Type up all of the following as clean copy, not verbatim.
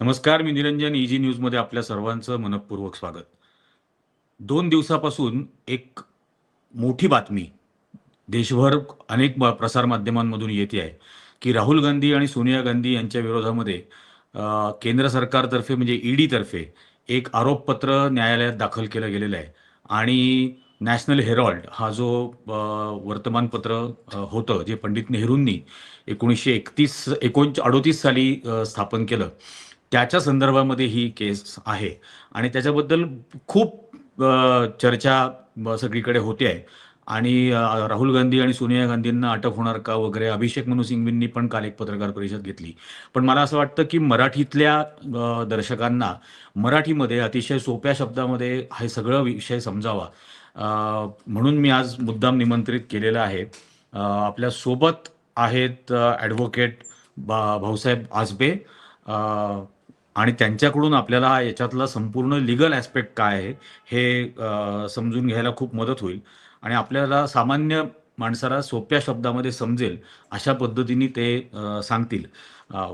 नमस्कार, मी निरंजन. ईजी न्यूजमध्ये आपल्या सर्वांचं मनःपूर्वक स्वागत. 2 दिवसापासून एक मोठी बातमी देशभर अनेक प्रसारमाध्यमांमधून येते आहे, की राहुल गांधी आणि सोनिया गांधी यांच्या विरोधामध्ये केंद्र सरकारतर्फे म्हणजे ईडीतर्फे एक आरोपपत्र न्यायालयात दाखल केलं गेलेलं आहे. आणि नॅशनल हेरॉल्ड हा जो वर्तमानपत्र होतं, जे पंडित नेहरूंनी 1938 साली स्थापन केलं. त्याच्या संदर्भामध्ये ही केस आहे आणि त्याच्याबद्दल खूप चर्चा सगळीकडे होते आहे. आणि राहुल गांधी आणि सोनिया गांधींना अटक होणार का वगैरे अभिषेक मनु सिंघवींनी पण काल एक पत्रकार परिषद घेतली. पण मला असं वाटतं की मराठीतल्या दर्शकांना मराठीमध्ये अतिशय सोप्या शब्दामध्ये हे सगळं विषय समजावा, म्हणून मी आज मुद्दाम निमंत्रित केलेलं आहे. आपल्या सोबत आहेत ॲडव्होकेट भाऊसाहेब आजबे, आणि त्यांच्याकडून आपल्याला याच्यातला संपूर्ण लीगल ॲस्पेक्ट काय आहे हे समजून घ्यायला खूप मदत होईल आणि आपल्याला सामान्य माणसाला सोप्या शब्दामध्ये समजेल अशा पद्धतीने ते सांगतील. अ,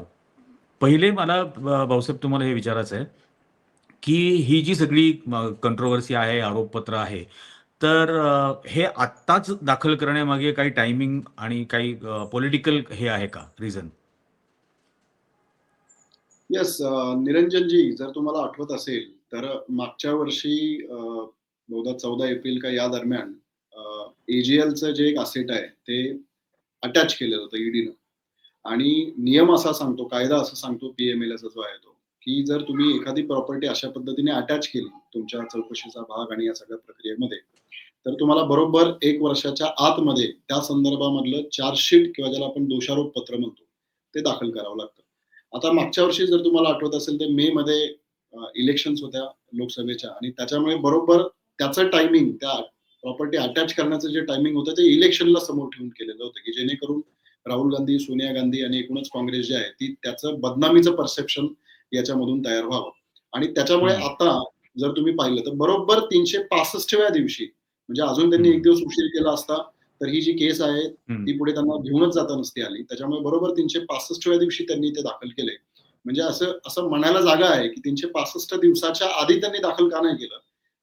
पहिले मला भाऊसाहेब तुम्हाला हे विचारायचं आहे, की ही जी सगळी कंट्रोव्हर्सी आहे, आरोपपत्र आहे, तर हे आत्ताच दाखल करण्यामागे काही टायमिंग आणि काही पॉलिटिकल हे आहे का रिझन? येस. निरंजनजी, जर तुम्हाला आठवत असेल तर मागच्या वर्षी बहुधा 14 एप्रिल का या दरम्यान एजीएलचं जे एक असेट आहे ते अटॅच केलेलं होतं ईडीनं. आणि नियम असा सांगतो, कायदा असं सांगतो, पीएमएलचा जो आहे तो, की जर तुम्ही एखादी प्रॉपर्टी अशा पद्धतीने अटॅच केली तुमच्या चौकशीचा भाग आणि या सगळ्या प्रक्रियेमध्ये, तर तुम्हाला बरोबर 1 वर्षाच्या आतमध्ये त्या संदर्भामधलं चार्जशीट किंवा ज्याला आपण दोषारोप पत्र म्हणतो, ते दाखल करावं लागतं. आता मागच्या वर्षी जर तुम्हाला आठवत असेल, तर मे मध्ये इलेक्शन्स होत्या लोकसभेच्या आणि त्याच्यामुळे बरोबर त्याचं टायमिंग, त्या प्रॉपर्टी अटॅच करण्याचं जे टायमिंग होतं ते इलेक्शनला समोर ठेवून केलेलं होतं, की जेणेकरून राहुल गांधी, सोनिया गांधी आणि एकूणच काँग्रेस जे आहे ती त्याचं बदनामीचं परसेप्शन याच्यामधून तयार व्हावं. आणि त्याच्यामुळे हम्म, आता जर तुम्ही पाहिलं तर बरोबर 365व्या दिवशी, म्हणजे अजून त्यांनी एक हम्म, दिवस उशीर केला असता तर ही जी केस आहे हम्म. ती पुढे त्यांना घेऊनच जाता नसती आली. त्याच्यामुळे बरोबर 365व्या दिवशी त्यांनी ते दाखल केले. म्हणजे असं असं म्हणायला जागा आहे, की 365 दिवसाच्या आधी त्यांनी दाखल का नाही केलं?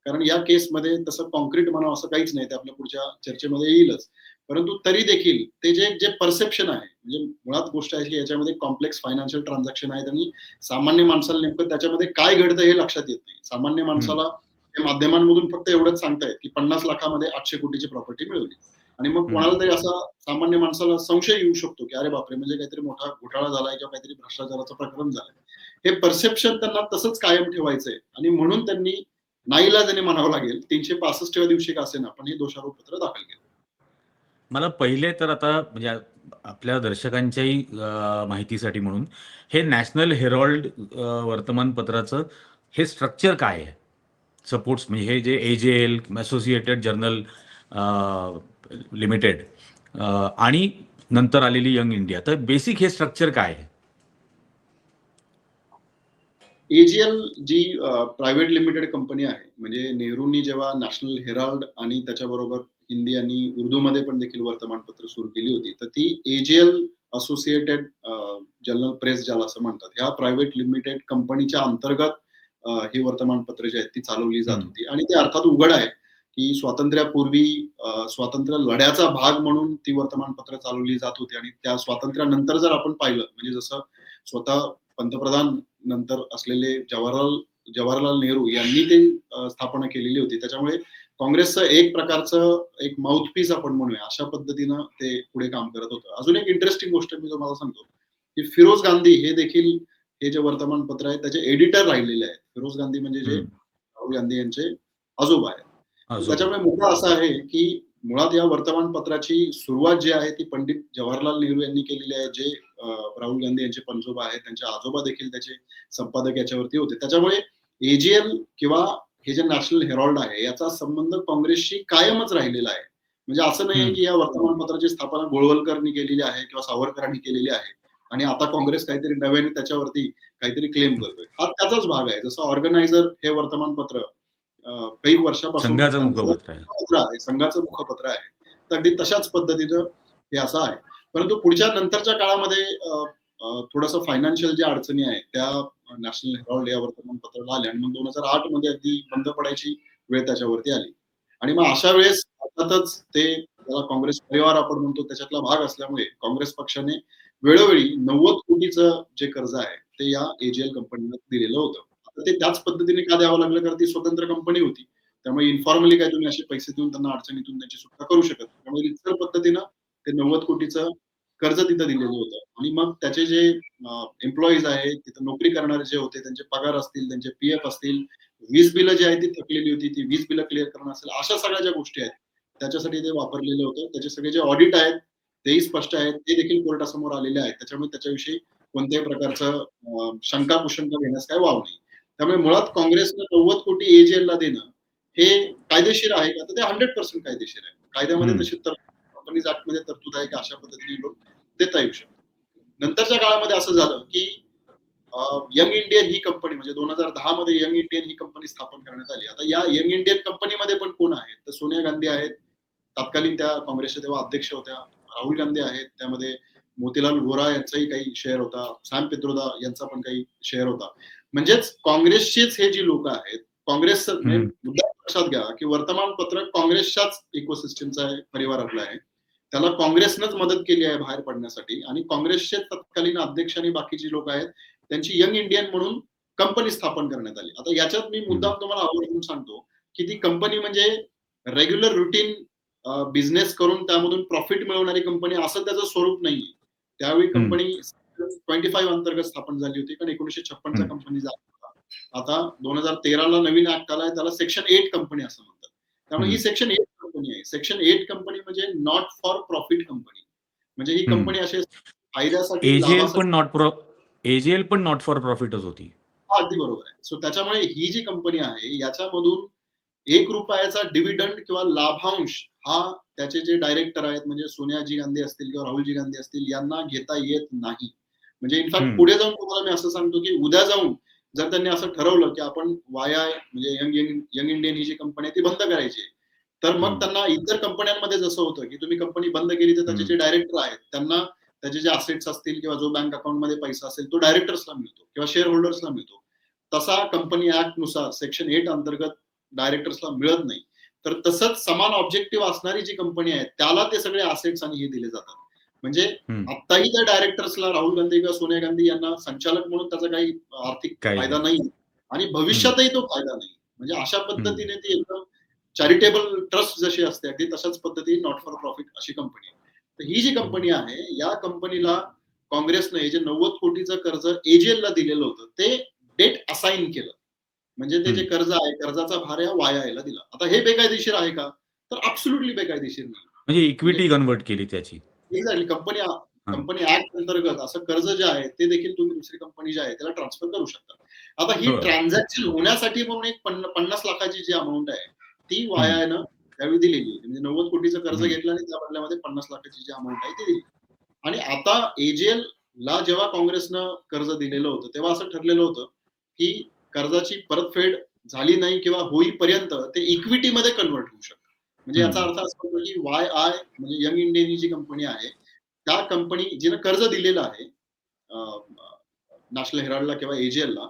कारण या केसमध्ये तसं कॉन्क्रीट म्हणावं असं काहीच नाही. ते आपल्या पुढच्या चर्चेमध्ये येईलच. परंतु तरी देखील ते जे जे परसेप्शन आहे, म्हणजे मुळात गोष्ट आहे की याच्यामध्ये कॉम्प्लेक्स फायनान्शियल ट्रान्झॅक्शन आहेत आणि सामान्य माणसाला नेमकं त्याच्यामध्ये काय घडतं हे लक्षात येत नाही. सामान्य हं, माणसाला हे माध्यमांमधून फक्त एवढंच सांगतायत, की 50 लाखामध्ये 800 कोटीची प्रॉपर्टी मिळवली. आणि मग हं. कोणाला तरी असा सामान्य माणसाला संशय येऊ शकतो, की अरे बापरे! म्हणजे काहीतरी मोठा घोटाळा झालाय किंवा काहीतरी भ्रष्टाचाराचं प्रकरण झालंय. हे परसेप्शन त्यांना तसंच कायम ठेवायचंय आणि म्हणून त्यांनी नाईलाजाने म्हणावं लागेल 365व्या दिवशी का असेना, पण हे दोषारोपपत्र दाखल केलं. मला पहिले तर आता म्हणजे आपल्या दर्शकांच्याही माहितीसाठी म्हणून हे नॅशनल हेरॉल्ड वर्तमानपत्राचं हे स्ट्रक्चर काय आहे? सपोर्ट्स म्हणजे हे जे एजेएल, असोसिएटेड जर्नल लिमिटेड आणि नंतर आलेली यंग इंडिया. तर बेसिक हे स्ट्रक्चर काय आहे? एजीएल जी प्रायव्हेट लिमिटेड कंपनी आहे, म्हणजे नेहरूंनी जेव्हा नॅशनल हेराल्ड आणि त्याच्याबरोबर हिंदी आणि उर्दूमध्ये पण देखील वर्तमानपत्र सुरू केली होती, तर ती एजीएल असोसिएटेड जर्नल प्रेस ज्याला असं म्हणतात, ह्या प्रायव्हेट लिमिटेड कंपनीच्या अंतर्गत ही वर्तमानपत्र जी आहेत ती चालवली जात हं, होती. आणि ते अर्थात उघड आहे, की स्वातंत्र्यापूर्वी स्वातंत्र्य लढ्याचा भाग म्हणून ती वर्तमानपत्र चालवली जात होती आणि त्या स्वातंत्र्यानंतर जर आपण पाहिलं, म्हणजे जसं स्वतः पंतप्रधान नंतर असलेले जवाहरलाल नेहरू यांनी ते स्थापना केलेली होती. त्याच्यामुळे काँग्रेसचं एक प्रकारचं एक माउथपीस आपण म्हणूया, अशा पद्धतीनं ते पुढे काम करत होतं. अजून एक इंटरेस्टिंग गोष्ट मी तुम्हाला सांगतो, की फिरोज गांधी हे देखील हे जे वर्तमानपत्र आहे त्याचे एडिटर राहिलेले आहेत. फिरोज गांधी म्हणजे जे हं. राहुल गांधी यांचे आजोबा आहेत. तर आजोबा. त्याच्यामुळे मुद्दा असा आहे, की मुळात या वर्तमानपत्राची सुरुवात जी आहे ती पंडित जवाहरलाल नेहरू यांनी केलेली आहे. जे राहुल गांधी यांचे पणजोबा आहेत, त्यांचे आजोबा देखील त्याचे संपादक याच्यावरती होते. त्याच्यामुळे एजीएल किंवा हे जे नॅशनल हेरॉल्ड आहे याचा संबंध काँग्रेसशी कायमच राहिलेला आहे. म्हणजे असं नाही हं, की या वर्तमानपत्राची स्थापना गोळवलकरांनी केलेली आहे किंवा सावरकरांनी केलेली आहे आणि आता काँग्रेस काहीतरी नव्याने त्याच्यावरती काहीतरी क्लेम करतोय. हा त्याचाच भाग आहे. जसं ऑर्गनायझर हे वर्तमानपत्र काही वर्षापासून संघाचं त्यांचं मुखपत्र आहे. मुखपत्र आहे, संघाचं मुखपत्र आहे. तर अगदी तशाच पद्धतीचं हे असं आहे. परंतु पुढच्या नंतरच्या काळामध्ये थोडंसं फायनान्शियल ज्या अडचणी आहेत त्या नॅशनल हेराल्ड या वर्तमानपत्राला आल्या आणि मग 2008 मध्ये अगदी बंद पडायची वेळ त्याच्यावरती आली. आणि मग अशा वेळेस अर्थातच ते त्याला काँग्रेस परिवार आपण म्हणतो त्याच्यातला भाग असल्यामुळे काँग्रेस पक्षाने वेळोवेळी 90 कोटीचं जे कर्ज आहे ते या एजीएल कंपनीला दिलेलं होतं. आता ते त्याच पद्धतीने का द्यावं लागलं? कारण ती स्वतंत्र कंपनी होती. त्यामुळे इन्फॉर्मली काय तुम्ही असे पैसे देऊन त्यांना अडचणीतून त्यांची सुटका करू शकत नाही. त्यामुळे इतर पद्धतीनं ते 90 कोटीचं कर्ज तिथं दिलेलं होतं आणि मग त्याचे जे एम्प्लॉईज आहेत, तिथं नोकरी करणारे जे होते त्यांचे पगार असतील, त्यांचे पीएफ असतील, वीज बिलं जी आहेत ती थकलेली होती, ती वीज बिलं क्लिअर करणं असेल, अशा सगळ्या ज्या गोष्टी आहेत, त्याच्यासाठी ते वापरलेलं होतं. त्याचे सगळे जे ऑडिट आहेत, तेही स्पष्ट आहेत. ते देखील कोर्टासमोर आलेले आहेत. त्याच्यामुळे त्याच्याविषयी कोणत्याही प्रकारचं शंका कुशंका घेण्यास काही वाव नाही. त्यामुळे मुळात काँग्रेसनं 90 कोटी एजीएलला देणं हे कायदेशीर आहे का? तर ते 100% कायदेशीर आहे. कायद्यामध्ये तशी कंपनीज ऍक्टमध्ये तरतूद आहे की अशा पद्धतीने लोक देता येऊ शकतात. नंतरच्या काळामध्ये असं झालं की यंग इंडियन ही कंपनी म्हणजे 2010 मध्ये यंग इंडियन ही कंपनी स्थापन करण्यात आली. आता या यंग इंडियन कंपनीमध्ये पण कोण आहेत? तर सोनिया गांधी आहेत. तत्कालीन त्या काँग्रेसच्या तेव्हा अध्यक्ष होत्या. राहुल गांधी आहेत. त्यामध्ये मोतीलाल व्होरा यांचाही काही शेअर होता. सॅम पित्रोदा यांचा पण काही शेअर होता. म्हणजेच काँग्रेसचेच हे जी लोक आहेत, काँग्रेस मुद्दा लक्षात घ्या की वर्तमानपत्र काँग्रेसच्याच इकोसिस्टमचा परिवार आपला आहे. त्याला काँग्रेसनंच मदत केली आहे बाहेर पडण्यासाठी आणि काँग्रेसचे तत्कालीन अध्यक्ष आणि बाकीची लोक आहेत त्यांची यंग इंडियन म्हणून कंपनी स्थापन करण्यात आली. आता याच्यात मी मुद्दाम तुम्हाला आवर्जून सांगतो की ती कंपनी म्हणजे रेग्युलर रुटीन बिझनेस करून त्यामधून प्रॉफिट मिळवणारी कंपनी असं त्याचं स्वरूप नाहीये. त्यावेळी कंपनी 25 अंतर्गत स्थापन झाली होती कारण 1956 चा कंपनी झाला. आता 2013 ला नवीन ऍक्ट आलाय त्याला सेक्शन 8 कंपनी असं म्हणतात. त्यामुळे ही सेक्शन 8 कंपनी आहे. सेक्शन 8 कंपनी म्हणजे नॉट फॉर प्रॉफिट कंपनी. म्हणजे ही कंपनी असे फायद्यासाठी एजीएल लाभासाठी पण नॉट फॉर प्रॉफिटच होती. अगदी बरोबर आहे. सो त्याच्यामुळे ही जी कंपनी आहे याच्यामधून ₹1 डिव्हिडंड किंवा लाभांश हा त्याचे जे डायरेक्टर आहेत म्हणजे सोनियाजी गांधी असतील किंवा राहुलजी गांधी असतील यांना घेता येत नाही. म्हणजे इनफॅक्ट पुढे जाऊन तुम्हाला मी असं सांगतो की उद्या जाऊन जर त्यांनी असं ठरवलं की आपण वाय म्हणजे यंग इंडियन ही जी कंपनी आहे ती बंद करायची आहे. तर मग त्यांना इतर कंपन्यांमध्ये जसं होतं की तुम्ही कंपनी बंद केली तर त्याचे जे डायरेक्टर आहेत त्यांना त्याचे जे असेट्स असतील किंवा जो बँक अकाउंटमध्ये पैसा असेल तो डायरेक्टर्सला मिळतो किंवा शेअर होल्डर्सला मिळतो. तसा कंपनी ऍक्ट नुसार सेक्शन 8 अंतर्गत डायरेक्टर्सला मिळत नाही. तर तसंच समान ऑब्जेक्टिव्ह असणारी जी कंपनी आहे त्याला ते सगळे असेट्स आणि हे दिले जातात. म्हणजे आत्ताही त्या डायरेक्टर्सला राहुल गांधी किंवा सोनिया गांधी यांना संचालक म्हणून त्याचा काही आर्थिक फायदा नाही आणि भविष्यातही तो फायदा नाही. म्हणजे अशा पद्धतीने ती एकदम चॅरिटेबल ट्रस्ट जशी असते अगदी तशाच पद्धतीने नॉट फॉर प्रॉफिट अशी कंपनी आहे. तर ही जी कंपनी आहे या कंपनीला काँग्रेसने हे जे 90 कोटीचं कर्ज एजीएलला दिलेलं होतं ते डेट असाइन केलं. म्हणजे ते जे कर्ज आहे कर्जाचा भार या वायाला दिला. आता हे बेकायदेशीर आहे का? तर ॲब्सोल्युटली बेकायदेशीर नाही. म्हणजे इक्विटी कन्व्हर्ट केली त्याची. एक्झॅक्टली कंपनी ऍक्ट अंतर्गत असं कर्ज जे आहे ते देखील तुम्ही दुसरी कंपनी जी आहे त्याला ट्रान्सफर करू शकता. आता ही ट्रान्झॅक्शन होण्यासाठी म्हणून एक 50 लाखाची जी अमाउंट आहे ती वायानं त्यावेळी दिलेली होती. म्हणजे 90 कोटीचं कर्ज घेतलं आणि त्या बदल्यामध्ये 50 लाखाची जी अमाउंट आहे ती दिली. आणि आता एजीएल ला जेव्हा काँग्रेसनं कर्ज दिलेलं होतं तेव्हा असं ठरलेलं होतं की कर्जाची परतफेड झाली नाही किंवा होईपर्यंत ते इक्विटीमध्ये कन्व्हर्ट होऊ शकतं. म्हणजे याचा अर्थ असा होतो की वाय म्हणजे यंग इंडियन ही जी कंपनी आहे त्या कंपनी जिनं कर्ज दिलेलं आहे नॅशनल हेराल्डला किंवा एजीएलला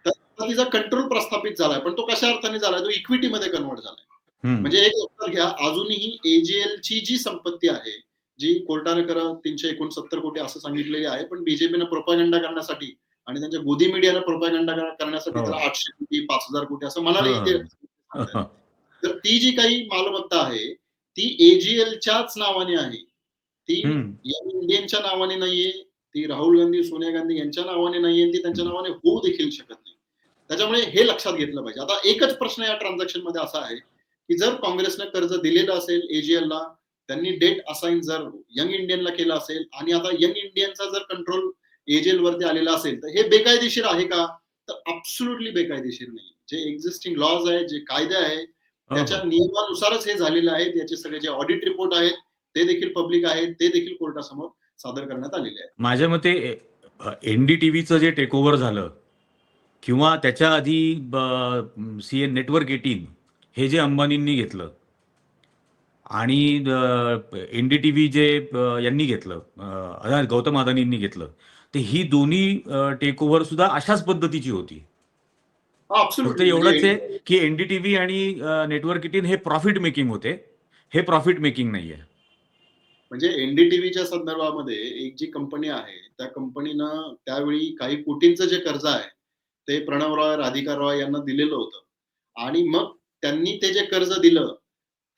तर तिचा कंट्रोल प्रस्थापित झालाय पण तो कशा अर्थाने झालाय तो इक्विटीमध्ये कन्व्हर्ट झालाय. म्हणजे एक लक्षात घ्या अजूनही एजीएलची जी संपत्ती आहे जी कोर्टाने 369 कोटी असं सांगितलेली आहे पण बीजेपीनं प्रोपागंडा करण्यासाठी आणि त्यांच्या गोदी मीडियानं प्रोपागंडा करण्यासाठी त्याला 800 कोटी 5000 कोटी असं म्हणाले. तर ती जी काही मालमत्ता आहे ती एजीएलच्याच नावाने आहे. ती यंग इंडियनच्या नावाने नाहीये. ती राहुल गांधी सोनिया गांधी यांच्या नावाने नाहीये ती त्यांच्या नावाने होऊ देखील शकत नाही. त्याच्यामुळे हे लक्षात घेतलं पाहिजे. आता एकच प्रश्न या ट्रान्झॅक्शन मध्ये असा आहे की जर काँग्रेसनं कर्ज दिलेलं असेल एजीएलला त्यांनी डेट असाइन जर यंग इंडियनला केलं असेल आणि आता यंग इंडियनचा जर कंट्रोल एजीएल वरती आलेला असेल तर हे बेकायदेशीर आहे का? तर ॲब्सोल्युटली बेकायदेशीर नाही. जे एक्झिस्टिंग लॉज आहे जे कायदे आहे त्याच्या नियमानुसारच हे झालेलं आहे. याचे सगळे जे ऑडिट रिपोर्ट आहेत ते देखील पब्लिक आहेत ते देखील कोर्टासमोर सादर करण्यात आलेले आहे. माझ्या मते एनडीटीव्हीचं जे टेक ओव्हर झालं किंवा त्याच्या आधी सीएन नेटवर्क 18 हे जे अंबानींनी घेतलं आणि एनडीटीव्ही जे यांनी घेतलं गौतम अदानींनी घेतलं तर ही दोन्ही टेक ओव्हर सुद्धा अशाच पद्धतीची होती. फक्त ऍब्सोल्युटली. एवढंच म्हणजे आहे की एनडीटीव्ही आणि नेटवर्क 18 हे प्रॉफिट मेकिंग होते, हे प्रॉफिट मेकिंग नाहीये. एनडीटीव्हीच्या संदर्भामध्ये एक जी कंपनी आहे, त्या कंपनीनं त्यावेळी काही कोटींचं जे कर्ज आहे, ते प्रणव रॉय, राधिका रॉय यांना दिलेलं होतं. आणि मग त्यांनी ते जे कर्ज दिलं,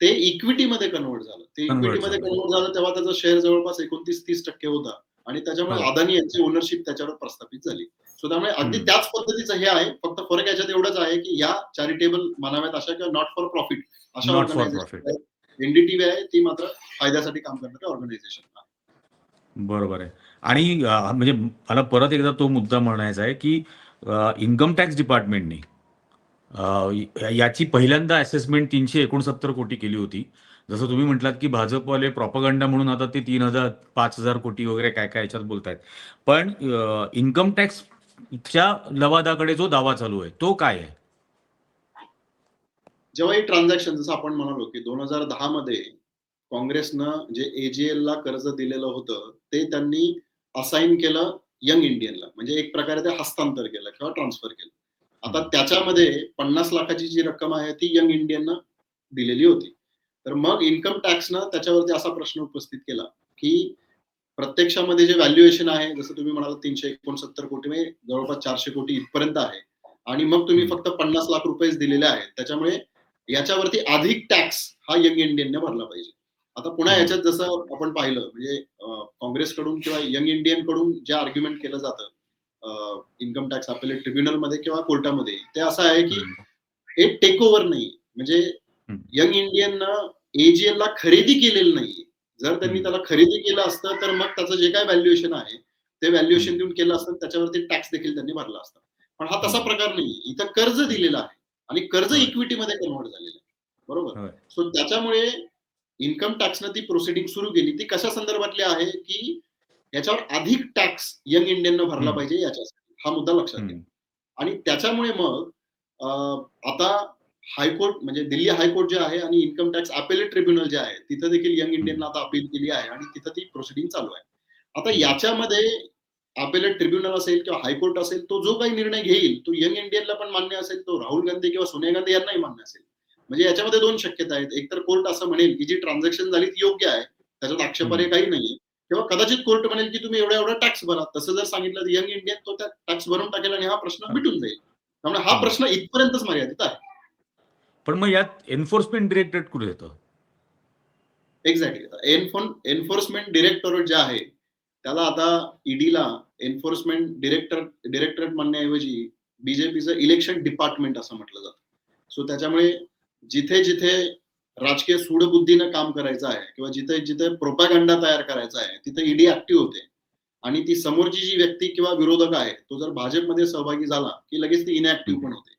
ते इक्विटीमध्ये कन्व्हर्ट झालं. ते कन्व्हर्ट इक्विटीमध्ये झालं. कन्व्हर्ट झालं तेव्हा त्याचा शेअर जवळपास 29-30% होता आणि त्याच्यामुळे हो. अदानी यांची ओनरशिप त्याच्यावर प्रस्थापित झाली. सो त्यामुळे अगदी हम्म. त्याच पद्धतीचं हे आहे. फक्त फरक याच्यात एवढाच आहे, की या चॅरिटेबल म्हणाव्यात अशा किंवा नॉट फॉर प्रॉफिट अशा नॉट फॉर ऑर्गनायझेशन प्रॉफिट. आहेत. एनडीटीव्ही आहे ती मात्र फायद्यासाठी काम करणारी ऑर्गनायझेशन आहे. बरोबर आहे. आणि म्हणजे मला परत एकदा तो मुद्दा म्हणायचा आहे की इन्कम टॅक्स डिपार्टमेंटने याची पहिल्यांदा असेसमेंट 369 कोटी केली होती. जसं तुम्ही म्हटलात की भाजपवाले प्रॉपगंडा म्हणून आता ते 3000 5000 कोटी वगैरे काय काय याच्यात बोलतायत. पण इन्कम टॅक्सच्या लवादाकडे जो दावा चालू आहे तो काय आहे? जेव्हा ही ट्रान्झॅक्शन जसं आपण म्हणालो, की 2010 मध्ये काँग्रेसनं जे एजीएलला कर्ज दिलेलं होतं, ते त्यांनी असाइन केलं यंग इंडियनला. म्हणजे एक प्रकारे ते हस्तांतर केलं किंवा ट्रान्सफर केलं. आता हम्म. त्याच्यामध्ये 50 लाखाची जी रक्कम आहे ती यंग इंडियननं दिलेली होती. तर मग इन्कम टॅक्सनं त्याच्यावरती असा प्रश्न उपस्थित केला, की प्रत्यक्षामध्ये जे व्हॅल्युएशन आहे, जसं तुम्ही म्हणालात 369 कोटी म्हणजे जवळपास 400 कोटी इथपर्यंत आहे. आणि मग तुम्ही हम्म. फक्त 50 लाख रुपयेच दिलेले आहेत. त्याच्यामुळे याच्यावरती अधिक टॅक्स हा यंग इंडियनने भरला पाहिजे. आता पुन्हा हम्म. याच्यात जसं आपण पाहिलं म्हणजे काँग्रेसकडून किंवा यंग इंडियनकडून जे आर्ग्युमेंट केलं जातं इन्कम टॅक्स अपेलेट ट्रिब्युनलमध्ये किंवा कोर्टामध्ये, ते असं आहे की हम्म. हे टेक ओव्हर नाही. म्हणजे हम्म. यंग इंडियननं एजीएलला खरेदी केलेलं नाहीये. जर त्यांनी हम्म. त्याला खरेदी केलं असतं, तर मग त्याचं जे काही व्हॅल्युएशन आहे, ते व्हॅल्युएशन हम्म. देऊन केलं असतं त्याच्यावरती टॅक्स देखील त्यांनी भरला असता. पण हा तसा हम्म. प्रकार नाही. इथं कर्ज हम्म. दिलेलं आहे आणि कर्ज होय. इक्विटीमध्ये कन्व्हर्ट झालेलं आहे. बरोबर? होय. सो त्याच्यामुळे इन्कम टॅक्सनं ती प्रोसिडिंग सुरू केली. ती कशा संदर्भातली आहे, की याच्यावर अधिक टॅक्स यंग इंडियननं भरला हम्म. पाहिजे याच्यासाठी. हा मुद्दा लक्षात घ्या. हम्म. आणि त्याच्यामुळे मग अ, आता हायकोर्ट म्हणजे दिल्ली हायकोर्ट जे आहे आणि इन्कम टॅक्स अपेलेट ट्रिब्युनल जे आहे, तिथं देखील यंग हम्म. इंडियनला आता अपील केली आहे आणि तिथं ती प्रोसिडिंग चालू आहे. आता हम्म. याच्यामध्ये अपेलेट ट्रिब्युनल असेल किंवा हायकोर्ट असेल, तो जो काही निर्णय घेईल, तो यंग इंडियनला पण मान्य असेल, तो राहुल गांधी किंवा सोनिया गांधी यांनाही मान्य असेल. म्हणजे याच्यामध्ये 2 शक्यता आहेत. एकतर कोर्ट असं म्हणेल, की जी ट्रान्झॅक्शन झाली ती योग्य आहे. त्याच्यात आक्षेपार्ह हम्म. काही नाहीये. किंवा कदाचित कोर्ट म्हणेल, की तुम्ही एवढा-एवढा टॅक्स भरा. तसं जर सांगितलं तर यंग इंडियन तो त्या टॅक्स भरून टाकेल आणि हा प्रश्न हा. मिटून जाईल. त्यामुळे हा हम्म. प्रश्न इथपर्यंतच मर्यादित आहे. पण मग यात एन्फोर्समेंट डिरेक्टरेट कुठे येतं? एक्झॅक्टली. एन्फोर्समेंट डिरेक्टोरेट जे आहे, त्याला आता ईडीला एन्फोर्समेंट डिरेक्टरेट म्हणण्याऐवजी बीजेपीचं इलेक्शन डिपार्टमेंट असं म्हटलं जातं. सो त्याच्यामुळे जिथे-जिथे राजकीय सूडबुद्धीनं काम करायचं आहे किंवा जिथे-जिथे प्रोपॅगंडा तयार करायचा आहे, तिथे ईडी ऍक्टिव्ह होते. आणि ती समोरची जी व्यक्ती किंवा विरोधक आहे, तो जर भाजपमध्ये सहभागी झाला, की लगेच ती इनॅक्टिव्ह हम्म. पण होते.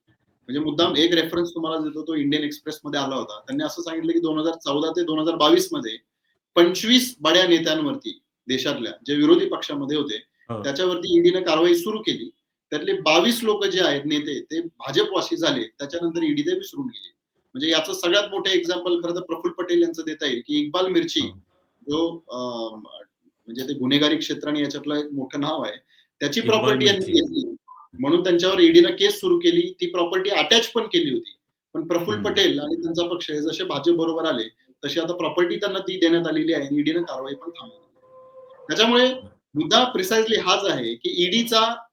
म्हणजे मुद्दाम हम्म. एक रेफरन्स तुम्हाला देतो, तो इंडियन एक्सप्रेसमध्ये आला होता. त्यांनी असं सांगितलं, की 2014 ते 2022 मध्ये 25 बड्या नेत्यांवरती देशातल्या, जे विरोधी पक्षामध्ये होते, हो. त्याच्यावरती ईडीनं कारवाई सुरू केली. त्यातले 22 लोक जे आहेत नेते, ते भाजपवासी झाले. त्याच्यानंतर ईडी ते विसरून गेली. म्हणजे याचं सगळ्यात मोठं एक्झाम्पल खरं तर प्रफुल्ल पटेल यांचं देता येईल, की इक्बाल मिर्ची हो. जो म्हणजे ते गुन्हेगारी क्षेत्राने याच्यातलं एक मोठं नाव आहे. त्याची इक्बाल प्रॉपर्टी यांनी मिर्ची. घेतली. म्हणून त्यांच्यावर ईडीनं केस सुरू केली. ती प्रॉपर्टी अटॅच पण केली होती. पण प्रफुल्ल हम्म. पटेल आणि त्यांचा पक्ष हे जसे भाजप बरोबर आले, तशी आता प्रॉपर्टी त्यांना ती देण्यात आलेली आहे आणि ईडीनं कारवाई पण थांबवली. त्याच्यामुळे मुद्दा प्रिसाइजली हाच आहे, की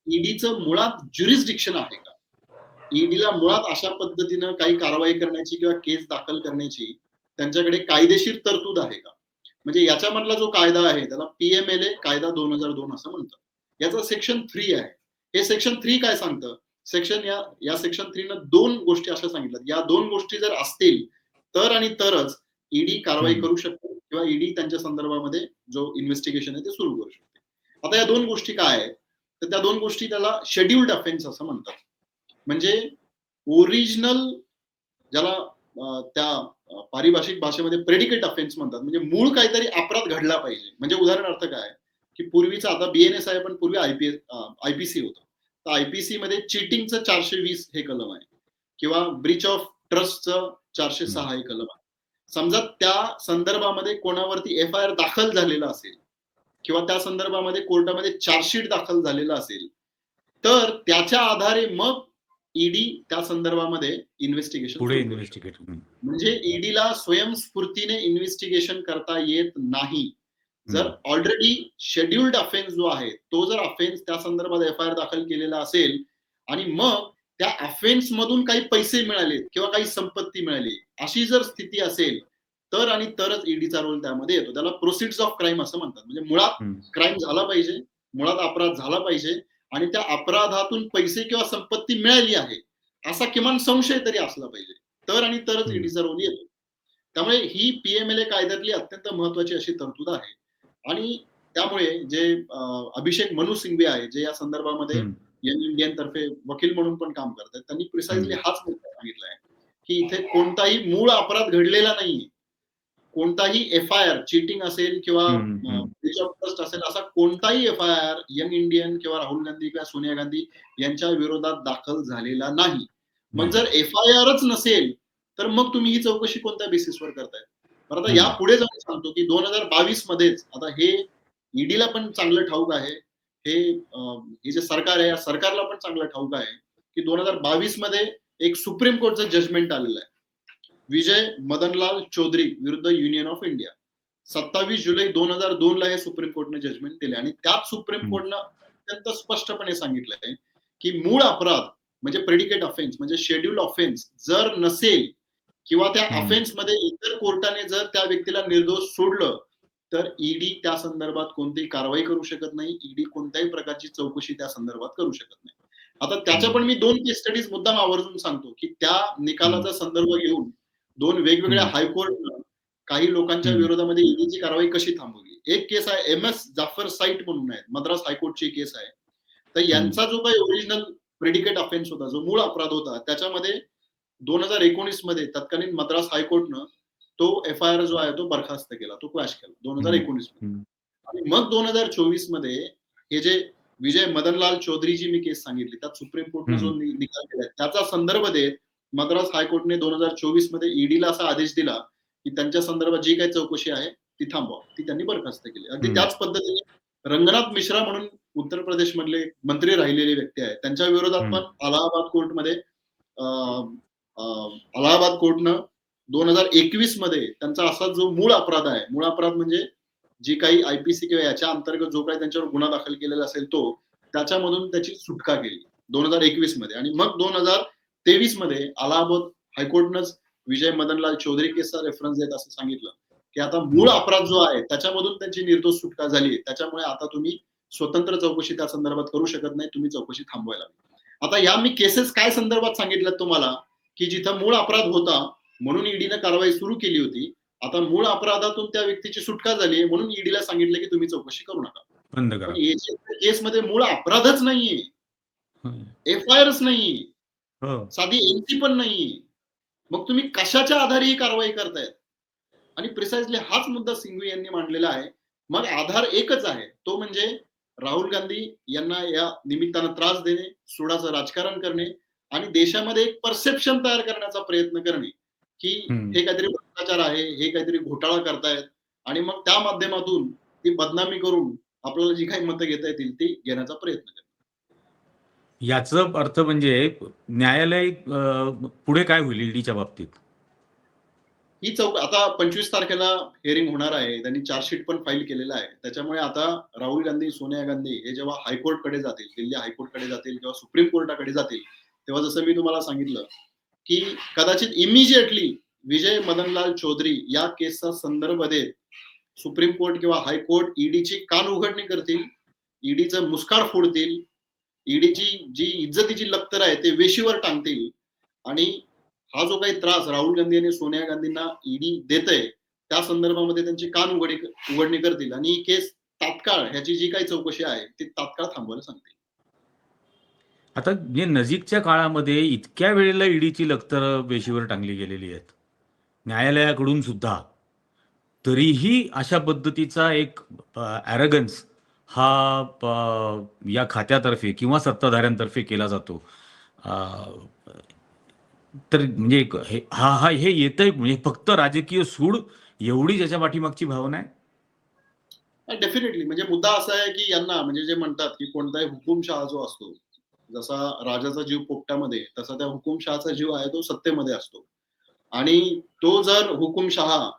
ईडीचं मुळात ज्युरिस्डिक्शन आहे का? ईडीला मुळात अशा पद्धतीनं काही कारवाई करण्याची किंवा केस दाखल करण्याची त्यांच्याकडे कायदेशीर तरतूद आहे का? म्हणजे याच्यामधला जो कायदा आहे त्याला पीएमएलए कायदा 2002 असं म्हणतात. याचं सेक्शन 3 आहे. हे सेक्शन 3 काय सांगतं? या सेक्शन 3 न 2 गोष्टी अशा सांगितल्यात. या 2 गोष्टी जर असतील, तर आणि तरच ईडी कारवाई हम्म. करू शकते किंवा ईडी त्यांच्या संदर्भामध्ये जो इन्व्हेस्टिगेशन आहे ते सुरू करू शकते. आता या 2 गोष्टी काय आहेत? तर त्या 2 गोष्टी त्याला शेड्यूल्ड ऑफेन्स असं म्हणतात. म्हणजे ओरिजिनल ज्याला त्या पारिभाषिक भाषेमध्ये प्रेडिकेट ऑफेन्स म्हणतात. म्हणजे मूळ काहीतरी अपराध घडला पाहिजे. म्हणजे उदाहरणार्थ काय, की पूर्वीचा आता बीएनएस आहे, पण पूर्वी आयपीसी होतं. तर आयपीसी मध्ये चीटिंगचं 420 हे कलम आहे किंवा ब्रीच ऑफ ट्रस्टचं 406 हे कलम आहे. समजा त्या संदर्भामध्ये कोणावरती एफ-आय-आर दाखल झालेला असेल किंवा त्या संदर्भामध्ये कोर्टामध्ये चार्जशीट दाखल झालेला असेल, तर त्याच्या आधारे मग ईडी त्या संदर्भामध्ये इन्व्हेस्टिगेशन पुढे सुरू करू शकते. इन्व्हेस्टिगेट. म्हणजे ईडीला स्वयंस्फूर्तीने इन्व्हेस्टिगेशन करता येत नाही. जर ऑलरेडी शेड्युल्ड अफेन्स जो आहे, तो जर अफेन्स त्या संदर्भात एफ-आय-आर दाखल केलेला असेल आणि मग त्या अफेन्स मधून काही पैसे मिळाले किंवा काही संपत्ती मिळाली, अशी जर स्थिती असेल, तर आणि तरच ईडीचा रोल त्यामध्ये येतो. त्याला प्रोसिड्स ऑफ क्राईम असं म्हणतात. म्हणजे मुळात क्राईम झाला पाहिजे, मुळात अपराध झाला पाहिजे आणि त्या अपराधातून पैसे किंवा संपत्ती मिळाली आहे, असा किमान संशय तरी असला पाहिजे. तर आणि तरच ईडीचा रोल येतो. त्यामुळे ही पीएमएलए कायद्यातली अत्यंत महत्वाची अशी तरतूद आहे. आणि त्यामुळे जे अभिषेक मनू सिंघवी आहे, जे या संदर्भामध्ये यंग इंडियन तर्फे वकील म्हणून पण काम करतात, त्यांनी प्रिसाइजली हाच मुद्दा सांगितलाय की इथे कोणताही मूळ अपराध घडलेला नाहीये. कोणताही एफ-आय-आर चीटिंग असेल किंवा ब्रीच ऑफ ट्रस्ट असेल, असा कोणताही एफ-आय-आर यंग इंडियन किंवा राहुल गांधी किंवा सोनिया गांधी यांच्या विरोधात दाखल झालेला नाही. मग जर एफ-आय-आरच नसेल, तर मग तुम्ही ही चौकशी कोणत्या बेसिसवर करताय? तर आता या पुढे जाऊन सांगतो की 2022 मध्येच आता हे ईडीला पण चांगलं ठाऊक आहे, हे जे सरकार आहे, या सरकारला पण चांगलं ठाऊक आहे की 2022 मध्ये एक सुप्रीम कोर्टचं जजमेंट आलेलं आहे. विजय मदनलाल चौधरी विरुद्ध युनियन ऑफ इंडिया. 27 जुलै 2002 ला हे सुप्रीम कोर्टने जजमेंट दिले आणि त्यात सुप्रीम कोर्टनं अत्यंत स्पष्टपणे सांगितलंय की मूळ अपराध म्हणजे प्रेडिकेट ऑफेन्स म्हणजे शेड्यूल ऑफेन्स जर नसेल किंवा त्या ऑफेन्स मध्ये इतर कोर्टाने जर त्या व्यक्तीला निर्दोष सोडलं, तर ईडी त्या संदर्भात कोणतीही कारवाई करू शकत नाही. ईडी कोणत्याही प्रकारची चौकशी त्या संदर्भात करू शकत नाही. आता त्याच्या पण मी 2 केस स्टडीज मुद्दाम आवर्जून सांगतो की त्या निकालाचा संदर्भ घेऊन 2 वेगवेगळ्या हायकोर्टनं काही लोकांच्या विरोधामध्ये ईडीची कारवाई कशी थांबवली. एक केस आहे एम.एस. जाफर साईट म्हणून आहे, मद्रास हायकोर्टची केस आहे. तर यांचा जो काही ओरिजिनल प्रेडिकेट ऑफेन्स होता, जो मूळ अपराध होता, त्याच्यामध्ये 2019 मध्ये तत्कालीन मद्रास हायकोर्टनं तो एफ-आय-आर जो आहे तो बरखास्त केला, तो क्वॅश केला 2019 मध्ये. आणि मग 2024 मध्ये हे जे विजय मदनलाल चौधरीची मी केस सांगितली, त्यात सुप्रीम कोर्टने जो निकाल केलाय त्याचा संदर्भ देत मद्रास हायकोर्टने 2024 मध्ये ईडीला असा आदेश दिला की त्यांच्या संदर्भात जी काही चौकशी आहे ती थांबवा. ती त्यांनी बरखास्त केली. अगदी त्याच पद्धतीने रंगनाथ मिश्रा म्हणून उत्तर प्रदेश मधले मंत्री राहिलेले व्यक्ती आहेत, त्यांच्या विरोधात पण अलाहाबाद कोर्टमध्ये अलाहाबाद कोर्टनं 2021 मध्ये त्यांचा असा जो मूळ अपराध आहे, मूळ अपराध म्हणजे जी काही आयपीसी किंवा याच्या अंतर्गत जो काही त्यांच्यावर गुन्हा दाखल केलेला असेल तो, त्याच्यामधून त्याची सुटका केली 2021 मध्ये. आणि मग 2023 मध्ये अलाहाबाद हायकोर्टनंच विजय मदनलाल चौधरी केसचा रेफरन्स देत असं सांगितलं की आता मूळ अपराध जो आहे त्याच्यामधून त्यांची निर्दोष सुटका झाली, त्याच्यामुळे आता तुम्ही स्वतंत्र चौकशी त्या संदर्भात करू शकत नाही, तुम्ही चौकशी थांबवायला. आता या मी केसेस काय संदर्भात सांगितलं तुम्हाला की जिथं मूळ अपराध होता म्हणून ईडीनं कारवाई सुरू केली होती, आता मूळ अपराधातून त्या व्यक्तीची सुटका झाली म्हणून ईडीला सांगितलं की तुम्ही चौकशी करू नका. बंद करा. केसमध्ये मूळ अपराधच नाहीये, एफ-आय-आरच नाहीये, साधी एनसी पण नाहीये. मग तुम्ही कशाच्या आधारे ही कारवाई करतायत? आणि प्रिसाइजली हाच मुद्दा सिंघवी यांनी मांडलेला आहे. मग आधार एकच आहे, तो म्हणजे राहुल गांधी यांना या निमित्तानं त्रास देणे, सुडाचं राजकारण करणे आणि देशामध्ये एक परसेप्शन तयार करण्याचा प्रयत्न करणे की हे काहीतरी भ्रष्टाचार आहे, हे काहीतरी घोटाळा करतायत आणि मग त्या माध्यमातून ती बदनामी करून आपल्याला जी काही मतं घेता येतील ती घेण्याचा प्रयत्न करणे. याचा अर्थ म्हणजे न्यायालय पुढे काय होईल ईडीच्या बाबतीत? ही आता 25 तारखेला हिअरिंग होणार आहे. त्यांनी चार्जशीट पण फाईल केलेला आहे. त्याच्यामुळे आता राहुल गांधी, सोनिया गांधी हे जेव्हा हायकोर्टकडे जातील, दिल्ली हायकोर्टकडे जातील किंवा सुप्रीम कोर्टाकडे जातील, तेव्हा जसं मी तुम्हाला सांगितलं की कदाचित इमिजिएटली विजय मदनलाल चौधरी या केसचा संदर्भ देत सुप्रीम कोर्ट किंवा हायकोर्ट ईडीची कान उघडणी करतील, ईडीचं मुस्काड फोडतील, ईडीची जी इज्जतीची लक्तर आहे ते वेशीवर टांगतील आणि हा जो काही त्रास राहुल गांधी आणि सोनिया गांधींना ईडी देतंय त्या संदर्भामध्ये त्यांची कान उघडणी करतील आणि ही केस तात्काळ ह्याची जी काही चौकशी आहे ती तात्काळ थांबवायला सांगतील. आता जे नजीकच्या काळामध्ये इतक्या वेळेला ईडीची लक्तर वेशीवर टांगली गेलेली आहेत न्यायालयाकडून सुद्धा, तरीही अशा पद्धतीचा एक ॲरोगन्स हा या खात्यातर्फे किंवा सत्ताधाऱ्यांतर्फे केला जातो. तर म्हणजे हे येतंय म्हणजे फक्त राजकीय सूड एवढी ज्याच्या पाठीमागची भावना आहे? डेफिनेटली म्हणजे मुद्दा असा आहे की यांना म्हणजे जे म्हणतात की कोणताही हुकुमशहा जो असतो, जसा राजाचा जीव पोपटामध्ये तसा त्या हुकुमशहाचा जीव आहे तो सत्तेमध्ये असतो. आणि तो जर हुकुमशहा,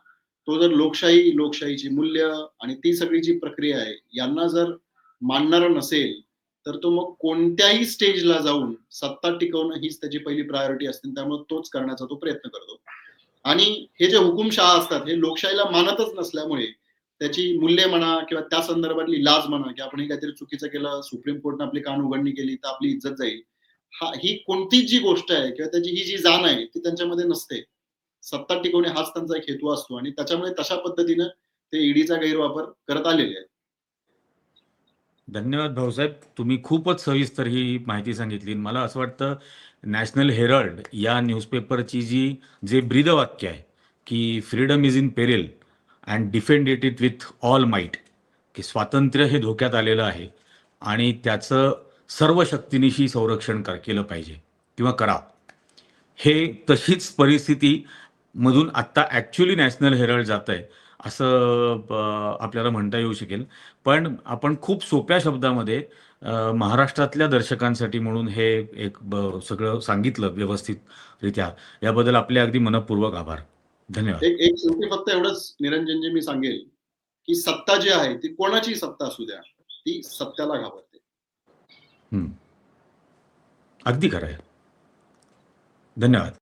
तो जर लोकशाहीची मूल्य आणि ती सगळी जी प्रक्रिया आहे, यांना जर मानणारा नसेल, तर तो मग कोणत्याही स्टेजला जाऊन सत्ता टिकवणं हीच त्याची पहिली प्रायोरिटी असते. त्यामुळे तोच करण्याचा तो प्रयत्न करतो. आणि हे जे हुकुमशहा असतात, हे लोकशाहीला मानतच नसल्यामुळे त्याची मूल्य म्हणा किंवा त्या संदर्भातली लाज म्हणा, की आपण हे काहीतरी चुकीचं केलं, सुप्रीम कोर्टने आपली कान उघडणी केली, तर आपली इज्जत जाईल. ही कोणतीच जी गोष्ट आहे किंवा त्याची ही जी जाण आहे, ती त्यांच्यामध्ये नसते. सत्ता टिकवणे हाच त्यांचा एक हेतू असतो आणि त्याच्यामुळे तशा पद्धतीनं ते ईडीचा गैरवापर करत आलेले आहेत. धन्यवाद भाऊसाहेब. तुम्ही खूपच सविस्तर ही माहिती सांगितली. मला असं वाटतं नॅशनल हेरल्ड या न्यूजपेपरची जे ब्रीदवाक्य आहे, की freedom is in peril and defend it with all might, की स्वातंत्र्य हे धोक्यात आलेलं आहे आणि त्याचं सर्व शक्तीनिशी संरक्षण केलं पाहिजे किंवा करा. हे तशीच परिस्थिती मधून आत्ता ॲक्च्युअली नॅशनल हेरल्ड जात आहे असं आपल्याला म्हणता येऊ शकेल. पण आपण खूप सोप्या शब्दामध्ये महाराष्ट्रातल्या दर्शकांसाठी म्हणून हे एक सगळं सांगितलं व्यवस्थितरित्या. याबद्दल आपले अगदी मनःपूर्वक आभार. धन्यवाद. एक एक शेवटी फक्त एवढंच निरंजनजी मी सांगेल, की सत्ता जी आहे ती कोणाची सत्ता असू द्या, ती सत्याला घाबरते. हं. अगदी खरं आहे. धन्यवाद.